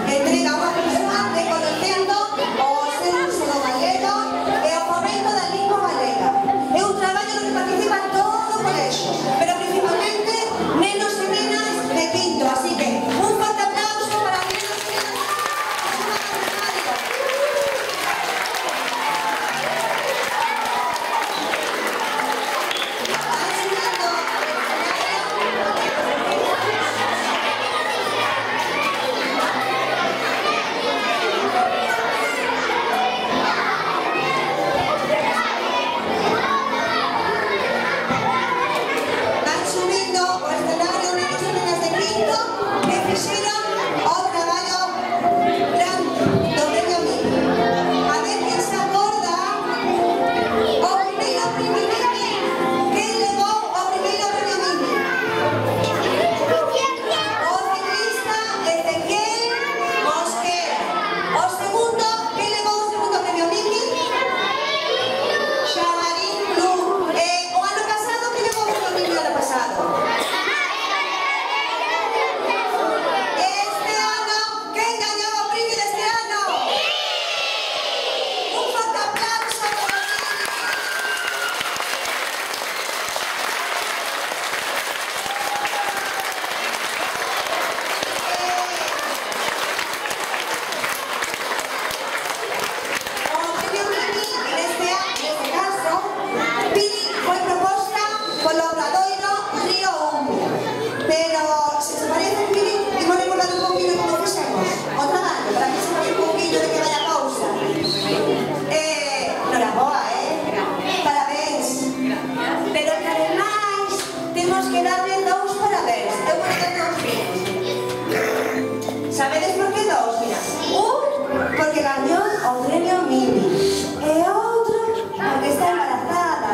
entrega unha persoa reconocendo o seu uso do galego e o fomento da lingua galega. É un traballo no que participa todo o colexio, pero principalmente nenos e nenas de quinto, así que un forte aplauso para os nenos e nenas de ¿sabedes por qué dos? Mira, porque gañó o premio Mini e outro porque está embarazada.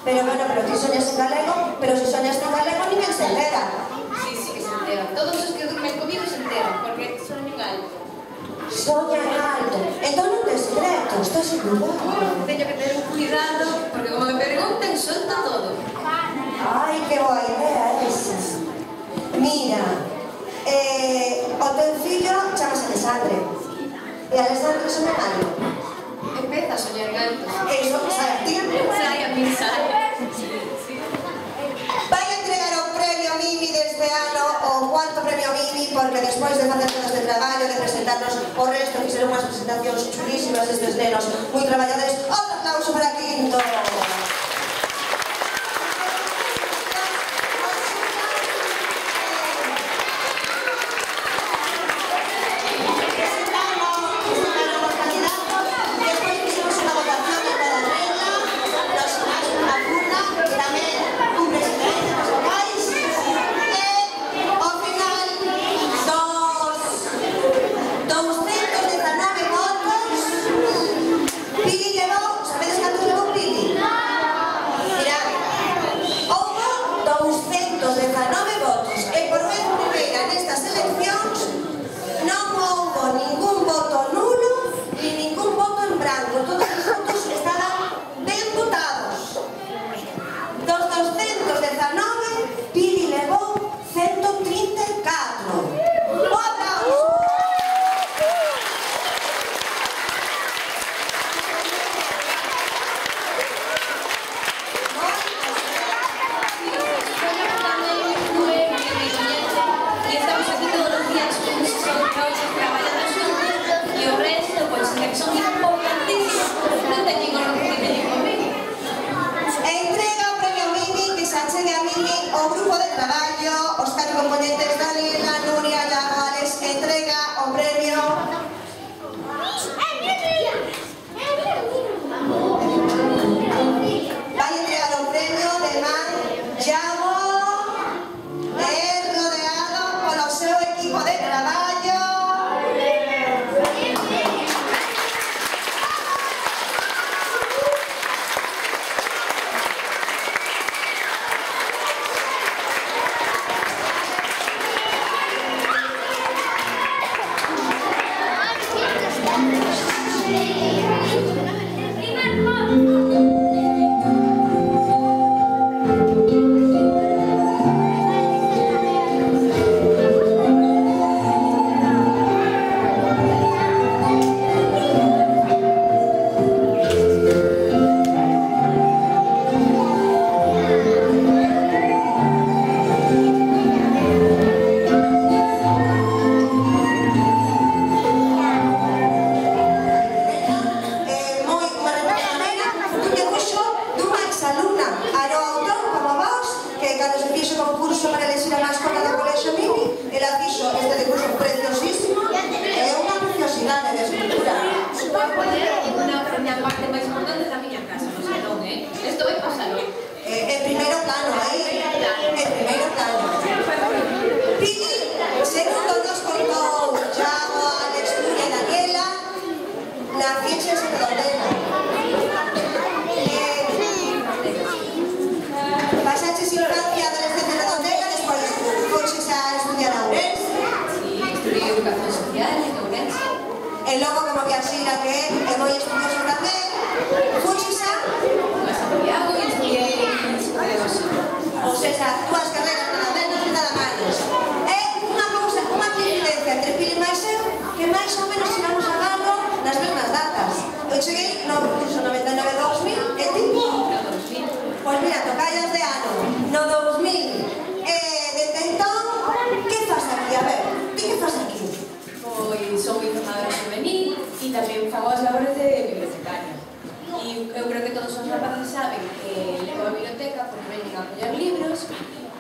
Pero bueno, pero ti soñas en galego, pero si soñas en galego ninguén se entera. Sí, sí que se entera. Todos os que duermen comigo se enteran, porque soñan alto. Soñan alto. Entón non tes secreto, estás en cuidado. Teño que ter un cuidado, porque como me pregunten, solta todo. Ai, que boa idea esa. Mira, o teu fillo chamase Alexandre. E Alexandre soña algo. Empeza a soñar alto. Eso, sabe, ti? Sai a mí, sai. Vai a entregar o premio Mimi deste ano, o cuarto premio Mimi, porque despois de facer todo este traballo, de presentarnos o resto, que serán unhas presentacións chulísimas destes nenos, moi traballadores, outro aplauso para Quinto. E o resto, pois, que son importantísimos, non teñen o que teñen comigo. Entrega o premio Mimi, que se achede a Mimi o grupo de traballo, os 4 componentes da Lila, Nuria e Alex, que entrega o premio. Vai entregar o premio de man Llamo, rodeado polo seu equipo de traballo. E logo, como que así la que é moi estudioso tamén, fuxisa A Santiago e estudiei pedagogía. ou seja, túas carreras nada menos e nada máis. É unha cousa, unha coincidencia entre Pili máis eu, que máis ou menos tiramos a mano nas mesmas datas. Eu cheguei no curso 99-2000 e tipo... Pois mira, tocallas de ano, no 2000. Desde entón, que faz aquí? A ver, ti que faz aquí? Pois son informadora juvenil e tamén fago as labores de bibliotecaria. E eu creo que todos os rapazes saben que levo a biblioteca porque veñen a coller libros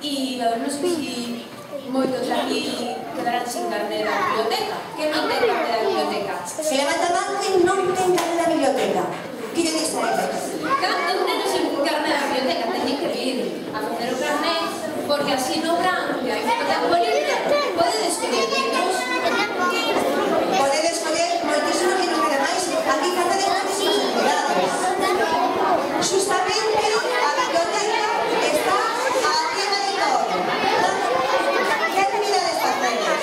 e non sei se moitos aquí quedarán sin carné da biblioteca. Que non ten carné da biblioteca? Se levanta a mano que non ten carné da biblioteca. Que lle dice a eles? Cantos nenos sin carné da biblioteca teñen que vir a facer o carné porque así no verán que hai moito tempo libre, podedes coller libros. Podedes coller moitísimos libros que ademais aquí facedes moitísimas actividades. Justamente a biblioteca está a tema de todo. Que actividades facedes?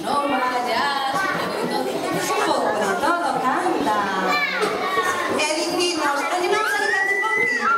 nova, jazz, un pouco de todo. Un pouco de todo, canta. E dicimos, animamos a que cante un pouquinho.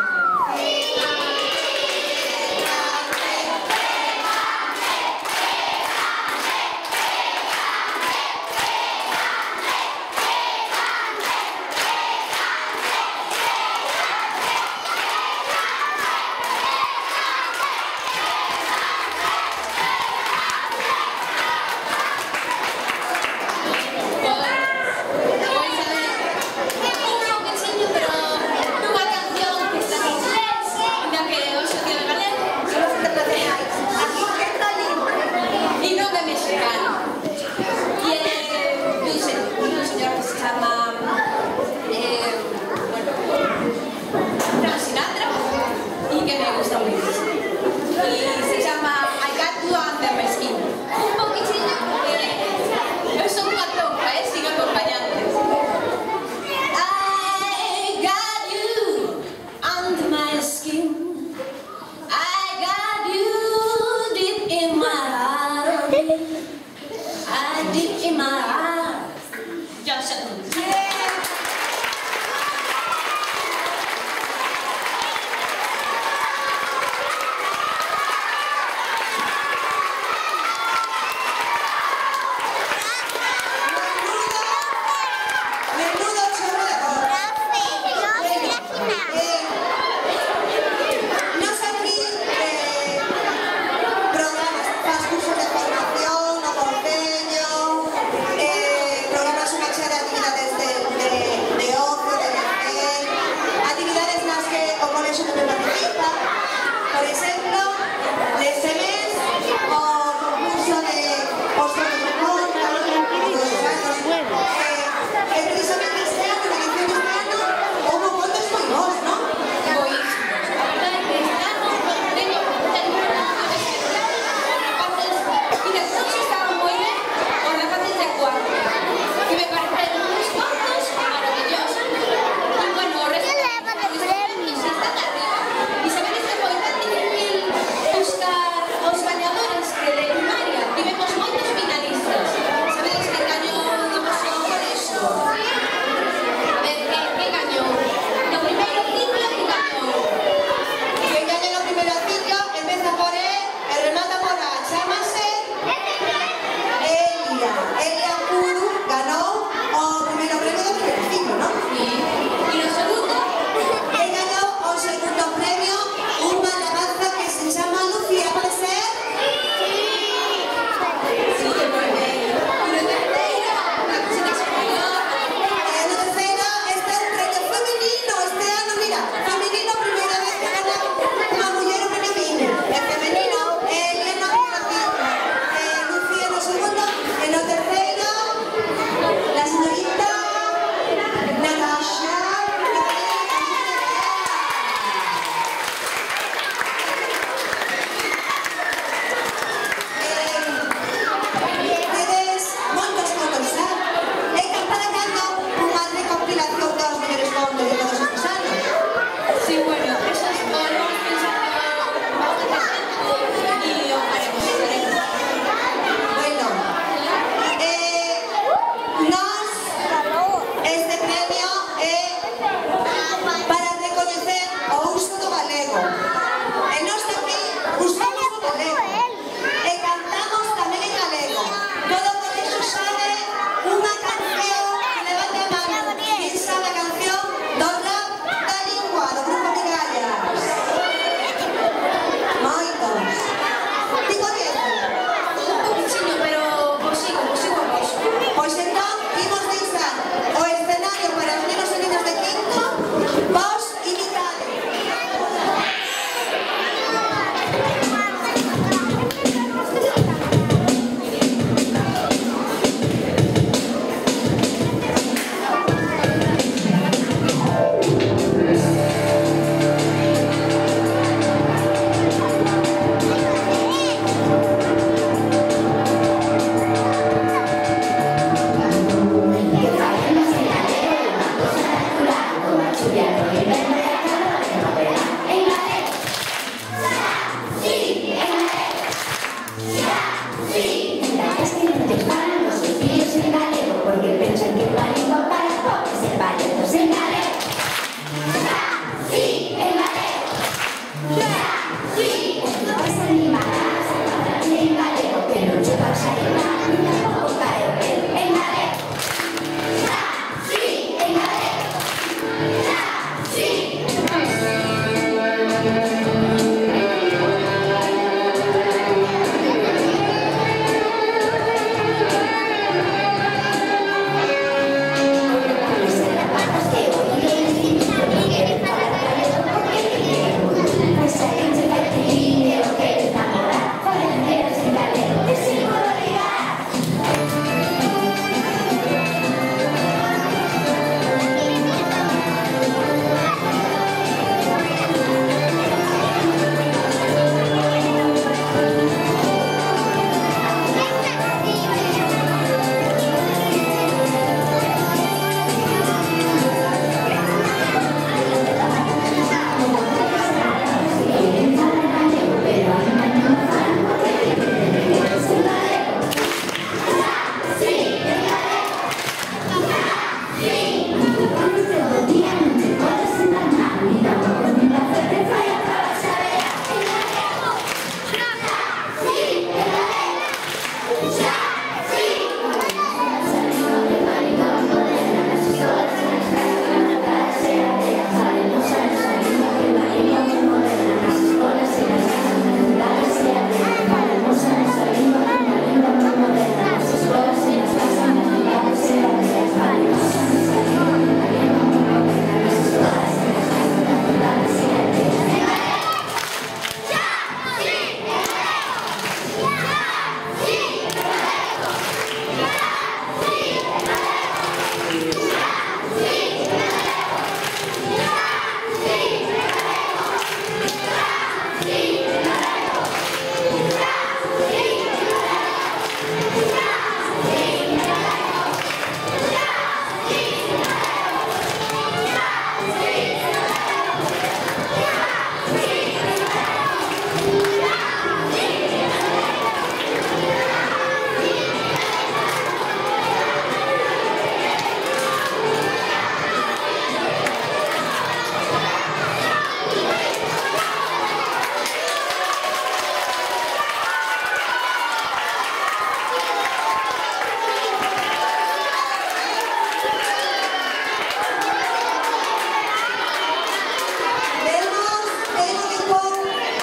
Tengo que pôr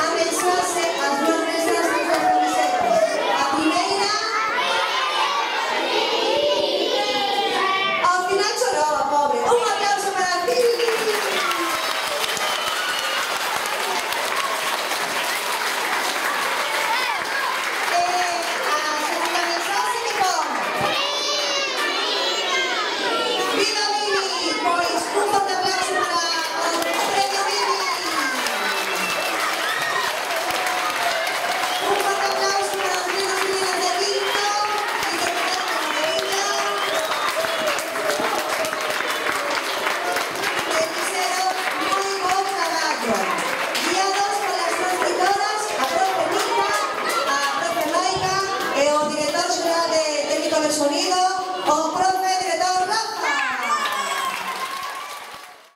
a mensaxe as dúas mesas das dúas camisetas. A primeira... Ao final chorou a pobre. Un aplauso para ti. A segunda mensaxe que pon. Viva Vivi! Pois un forte aplauso para o premio Vivi. Un forte aplauso para os nenos e nenas de Vinto, interpretaron a Maravilla, que fixeron moi bon traballo, guiados polas súas escritoras, a profe Nita, a profe Laica e o director xeral de técnico de sonido,